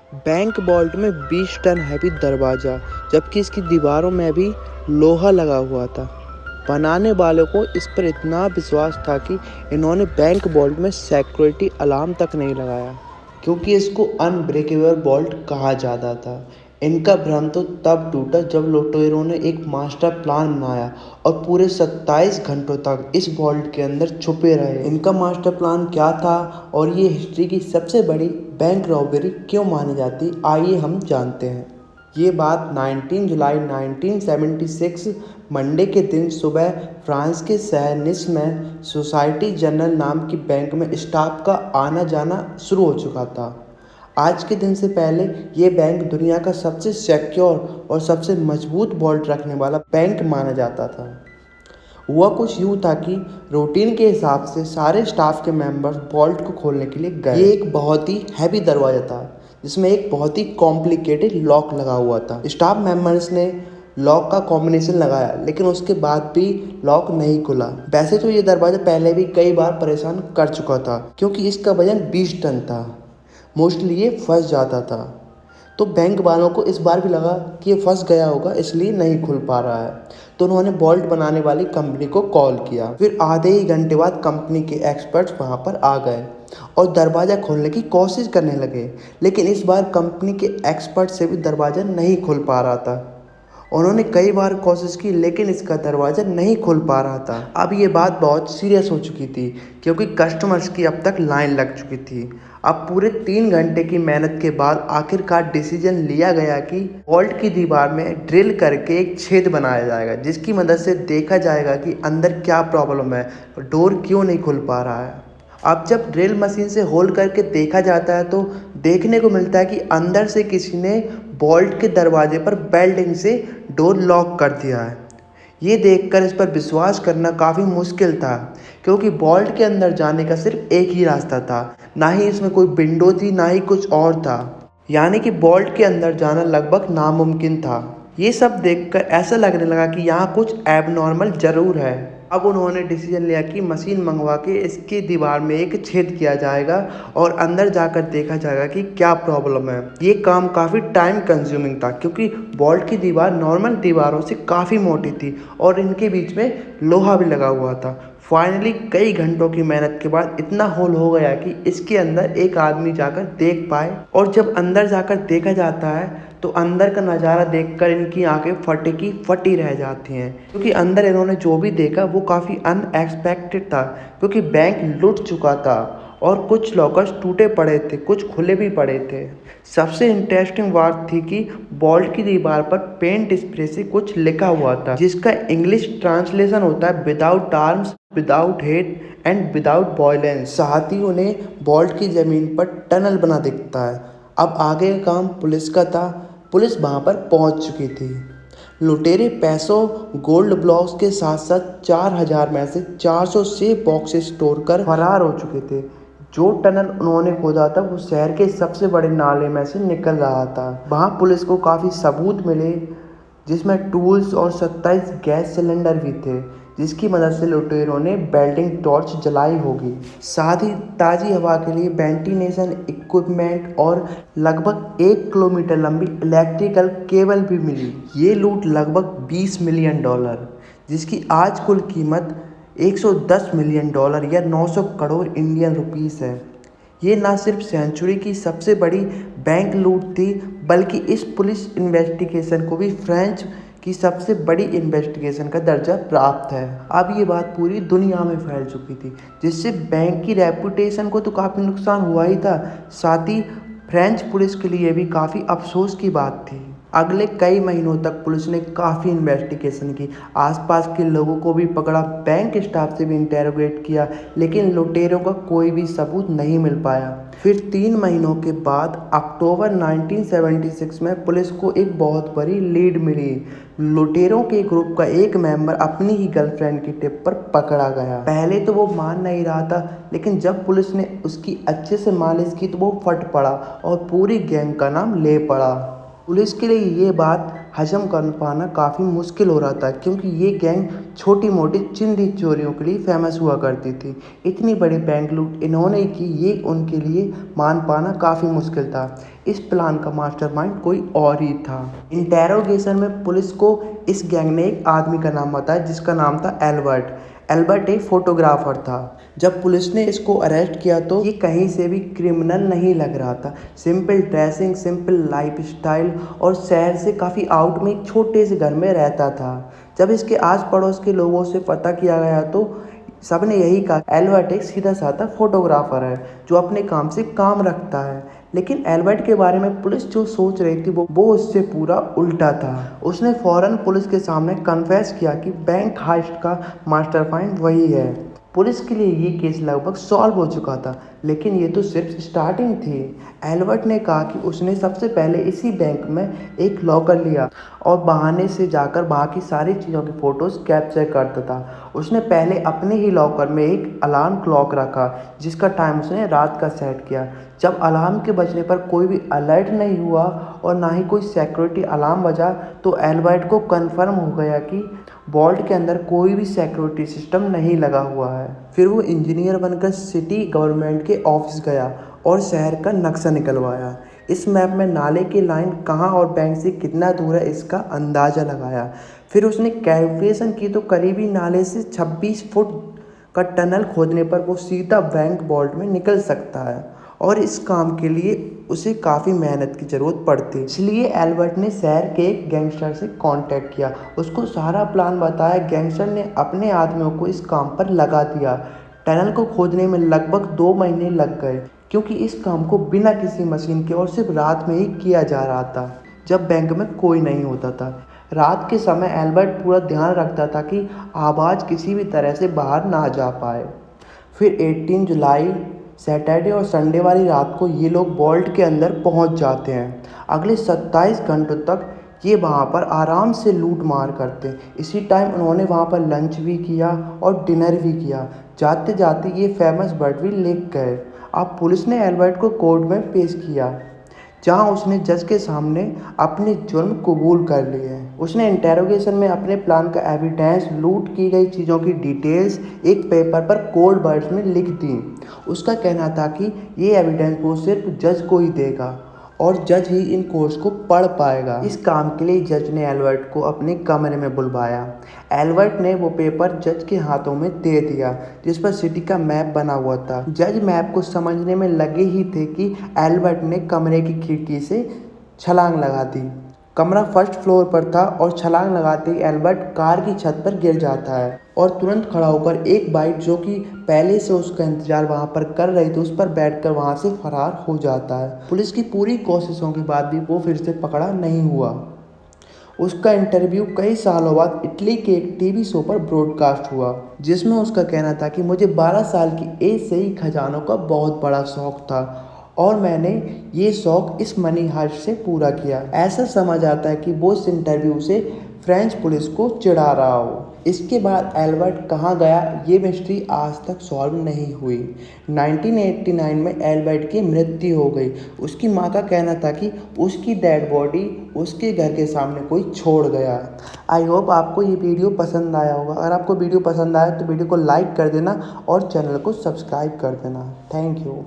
Bank vault में 20 ton heavy दरवाज़ा, जबकि इसकी दीवारों में भी लोहा लगा हुआ था। बनाने वालों को इस पर इतना विश्वास था कि इन्होंने बैंक वॉल्ट में सिक्योरिटी अलार्म तक नहीं लगाया, क्योंकि इसको अनब्रेकेबल वॉल्ट कहा जाता था। इनका भ्रम तो तब टूटा जब लुटेरों ने एक मास्टर प्लान बनाया और पूरे 27 घंटों तक इस वॉल्ट के अंदर छुपे रहे। इनका मास्टर प्लान क्या था और ये हिस्ट्री की सबसे बड़ी बैंक रॉबरी क्यों मानी जाती, आइए हम जानते हैं। ये बात 19 जुलाई 1976 मंडे के दिन सुबह फ्रांस के शहर निस में सोसाइटी जनरल नाम की बैंक में स्टाफ का आना जाना शुरू हो चुका था। आज के दिन से पहले ये बैंक दुनिया का सबसे सिक्योर और सबसे मजबूत वॉल्ट रखने वाला बैंक माना जाता था। हुआ कुछ यूँ था कि रूटीन के हिसाब से सारे स्टाफ के मेंबर्स वॉल्ट को खोलने के लिए गए। ये एक बहुत ही हैवी दरवाज़ा था जिसमें एक बहुत ही कॉम्प्लिकेटेड लॉक लगा हुआ था। स्टाफ मेंबर्स ने लॉक का कॉम्बिनेशन लगाया, लेकिन उसके बाद भी लॉक नहीं खुला। वैसे तो ये दरवाज़ा पहले भी कई बार परेशान कर चुका था, क्योंकि इसका वजन 20 टन था। मोस्टली ये फंस जाता था, तो बैंक वालों को इस बार भी लगा कि ये फंस गया होगा, इसलिए नहीं खुल पा रहा है। तो उन्होंने वॉल्ट बनाने वाली कंपनी को कॉल किया। फिर आधे ही घंटे बाद कंपनी के एक्सपर्ट्स वहाँ पर आ गए और दरवाज़ा खोलने की कोशिश करने लगे, लेकिन इस बार कंपनी के एक्सपर्ट से भी दरवाज़ा नहीं खुल पा रहा था। उन्होंने कई बार कोशिश की, लेकिन इसका दरवाज़ा नहीं खुल पा रहा था। अब ये बात बहुत सीरियस हो चुकी थी, क्योंकि कस्टमर्स की अब तक लाइन लग चुकी थी। अब पूरे 3 घंटे की मेहनत के बाद आखिरकार डिसीजन लिया गया कि वॉल्ट की दीवार में ड्रिल करके एक छेद बनाया जाएगा, जिसकी मदद से देखा जाएगा कि अंदर क्या प्रॉब्लम है, डोर क्यों नहीं खुल पा रहा है। अब जब ड्रिल मशीन से होल करके देखा जाता है तो देखने को मिलता है कि अंदर से किसी ने वॉल्ट के दरवाजे पर वेल्डिंग से डोर लॉक कर दिया है। ये देखकर इस पर विश्वास करना काफ़ी मुश्किल था, क्योंकि वॉल्ट के अंदर जाने का सिर्फ एक ही रास्ता था। ना ही इसमें कोई विंडो थी, ना ही कुछ और था। यानी कि वॉल्ट के अंदर जाना लगभग नामुमकिन था। ये सब देखकर ऐसा लगने लगा कि यहाँ कुछ एबनॉर्मल ज़रूर है। अब उन्होंने डिसीजन लिया कि मशीन मंगवा के इसकी दीवार में एक छेद किया जाएगा और अंदर जाकर देखा जाएगा कि क्या प्रॉब्लम है। ये काम काफ़ी टाइम कंज्यूमिंग था, क्योंकि वॉल्ट की दीवार नॉर्मल दीवारों से काफ़ी मोटी थी और इनके बीच में लोहा भी लगा हुआ था। फाइनली कई घंटों की मेहनत के बाद इतना होल हो गया कि इसके अंदर एक आदमी जाकर देख पाए, और जब अंदर जाकर देखा जाता है तो अंदर का नज़ारा देखकर इनकी आंखें फटी की फटी रह जाती हैं, क्योंकि अंदर इन्होंने जो भी देखा वो काफ़ी अनएक्सपेक्टेड था। क्योंकि बैंक लूट चुका था और कुछ लॉकर्स टूटे पड़े थे, कुछ खुले भी पड़े थे। सबसे इंटरेस्टिंग बात थी कि वॉल्ट की दीवार पर पेंट स्प्रे से कुछ लिखा हुआ था, जिसका इंग्लिश ट्रांसलेशन होता है without arms, without head and without violence. साथ ही उन्हें वॉल्ट की ज़मीन पर टनल बना दिखता है। अब आगे का काम पुलिस का था। पुलिस वहाँ पर पहुँच चुकी थी। लुटेरे पैसों, गोल्ड ब्लॉक्स के साथ साथ 4000 में से 400 सेफ बॉक्सेस तोड़कर फरार हो चुके थे। जो टनल उन्होंने खोदा था वो शहर के सबसे बड़े नाले में से निकल रहा था। वहाँ पुलिस को काफ़ी सबूत मिले, जिसमें टूल्स और 27 गैस सिलेंडर भी थे, जिसकी मदद से लुटेरों ने वेल्डिंग टॉर्च जलाई होगी। साथ ही ताज़ी हवा के लिए वेंटिलेशन इक्विपमेंट और लगभग 1 किलोमीटर लंबी इलेक्ट्रिकल केबल भी मिली। ये लूट लगभग $20 मिलियन, जिसकी आज कुल कीमत $110 मिलियन या 900 करोड़ इंडियन रुपीस है। ये ना सिर्फ सेंचुरी की सबसे बड़ी बैंक लूट थी, बल्कि इस पुलिस इन्वेस्टिगेशन को भी फ्रेंच की सबसे बड़ी इन्वेस्टिगेशन का दर्जा प्राप्त है। अब ये बात पूरी दुनिया में फैल चुकी थी, जिससे बैंक की रेपुटेशन को तो काफ़ी नुकसान हुआ ही था, साथ ही फ्रेंच पुलिस के लिए भी काफ़ी अफसोस की बात थी। अगले कई महीनों तक पुलिस ने काफ़ी इन्वेस्टिगेशन की, आसपास के लोगों को भी पकड़ा, बैंक स्टाफ से भी इंटेरोगेट किया, लेकिन लुटेरों का कोई भी सबूत नहीं मिल पाया। फिर 3 महीनों के बाद अक्टूबर 1976 में पुलिस को एक बहुत बड़ी लीड मिली। लुटेरों के ग्रुप का एक मेंबर अपनी ही गर्लफ्रेंड की टिप पर पकड़ा गया। पहले तो वो मान नहीं रहा था, लेकिन जब पुलिस ने उसकी अच्छे से मालिश की तो वो फट पड़ा और पूरी गैंग का नाम ले पड़ा। पुलिस के लिए ये बात हजम कर पाना काफ़ी मुश्किल हो रहा था, क्योंकि ये गैंग छोटी मोटी चिंदी चोरियों के लिए फेमस हुआ करती थी। इतनी बड़ी बैंक लूट इन्होंने की, ये उनके लिए मान पाना काफ़ी मुश्किल था। इस प्लान का मास्टरमाइंड कोई और ही था। इंटेरोगेशन में पुलिस को इस गैंग ने एक आदमी का नाम बताया, जिसका नाम था एल्बर्ट। एल्बर्ट एक फोटोग्राफर था। जब पुलिस ने इसको अरेस्ट किया तो ये कहीं से भी क्रिमिनल नहीं लग रहा था। Simple dressing, simple life style और शहर से काफ़ी आउट में एक छोटे से घर में रहता था। जब इसके आस पड़ोस के लोगों से पता किया गया तो सबने यही कहा, एल्बर्ट एक सीधा साधा फोटोग्राफर है जो अपने काम से काम रखता है। लेकिन एल्बर्ट के बारे में पुलिस जो सोच रही थी वो उससे पूरा उल्टा था। उसने फौरन पुलिस के सामने कन्फेस किया कि बैंक हाइस्ट का मास्टरमाइंड वही है। पुलिस के लिए ये केस लगभग सॉल्व हो चुका था, लेकिन ये तो सिर्फ स्टार्टिंग थी। एल्बर्ट ने कहा कि उसने सबसे पहले इसी बैंक में एक लॉकर लिया और बहाने से जाकर बाकी सारी चीज़ों की फ़ोटोज़ कैप्चर करता था। उसने पहले अपने ही लॉकर में एक अलार्म क्लॉक रखा, जिसका टाइम उसने रात का सेट किया। जब अलार्म के बजने पर कोई भी अलर्ट नहीं हुआ और ना ही कोई सिक्योरिटी अलार्म बजा, तो एल्बर्ट को कन्फर्म हो गया कि वॉल्ट के अंदर कोई भी सिक्योरिटी सिस्टम नहीं लगा हुआ है। फिर वो इंजीनियर बनकर सिटी गवर्नमेंट के ऑफिस गया और शहर का नक्शा निकलवाया। इस मैप में नाले की लाइन कहाँ और बैंक से कितना दूर है इसका अंदाज़ा लगाया। फिर उसने कैलकुलेशन की तो करीबी नाले से 26 फुट का टनल खोदने पर वो सीधा बैंक वॉल्ट में निकल सकता है, और इस काम के लिए उसे काफ़ी मेहनत की ज़रूरत पड़ती। इसलिए एल्बर्ट ने शहर के एक गैंगस्टर से कांटेक्ट किया, उसको सारा प्लान बताया। गैंगस्टर ने अपने आदमियों को इस काम पर लगा दिया। टनल को खोदने में लगभग 2 महीने लग गए, क्योंकि इस काम को बिना किसी मशीन के और सिर्फ रात में ही किया जा रहा था, जब बैंक में कोई नहीं होता था। रात के समय एल्बर्ट पूरा ध्यान रखता था कि आवाज़ किसी भी तरह से बाहर ना जा पाए। फिर 18 जुलाई सैटरडे और संडे वाली रात को ये लोग वॉल्ट के अंदर पहुंच जाते हैं। अगले 27 घंटों तक ये वहाँ पर आराम से लूट मार करते हैं। इसी टाइम उन्होंने वहाँ पर लंच भी किया और डिनर भी किया। जाते जाते ये फेमस वर्ड भी लिख गए। अब पुलिस ने एल्बर्ट को कोर्ट में पेश किया, जहां उसने जज के सामने अपने जुर्म कबूल कर लिए। उसने इंटेरोगेशन में अपने प्लान का एविडेंस, लूट की गई चीज़ों की डिटेल्स एक पेपर पर कोल्ड वर्ड्स में लिख दी। उसका कहना था कि ये एविडेंस वो सिर्फ जज को ही देगा और जज ही इन कोर्स को पढ़ पाएगा। इस काम के लिए जज ने एल्बर्ट को अपने कमरे में बुलवाया। एल्बर्ट ने वो पेपर जज के हाथों में दे दिया, जिस पर सिटी का मैप बना हुआ था। जज मैप को समझने में लगे ही थे कि एल्बर्ट ने कमरे की खिड़की से छलांग लगा दी। कमरा फर्स्ट फ्लोर पर था और छलांग लगाते ही एल्बर्ट कार की छत पर गिर जाता है और तुरंत खड़ा होकर एक बाइक जो कि पहले से उसका इंतजार वहां पर कर रही थी, उस पर बैठकर वहां से फरार हो जाता है। पुलिस की पूरी कोशिशों के बाद भी वो फिर से पकड़ा नहीं हुआ। उसका इंटरव्यू कई सालों बाद इटली के एक टीवी शो पर ब्रॉडकास्ट हुआ, जिसमें उसका कहना था कि मुझे 12 साल की एज से ही खजानों का बहुत बड़ा शौक था और मैंने ये शौक इस मनी हाइस्ट से पूरा किया। ऐसा समझ आता है कि वो इस इंटरव्यू से फ्रेंच पुलिस को चिढ़ा रहा हो। इसके बाद एल्बर्ट कहाँ गया, ये मिस्ट्री आज तक सॉल्व नहीं हुई। 1989 में एल्बर्ट की मृत्यु हो गई। उसकी माँ का कहना था कि उसकी डेड बॉडी उसके घर के सामने कोई छोड़ गया। आई होप आपको ये वीडियो पसंद आया होगा। अगर आपको वीडियो पसंद आया तो वीडियो को लाइक कर देना और चैनल को सब्सक्राइब कर देना। Thank you.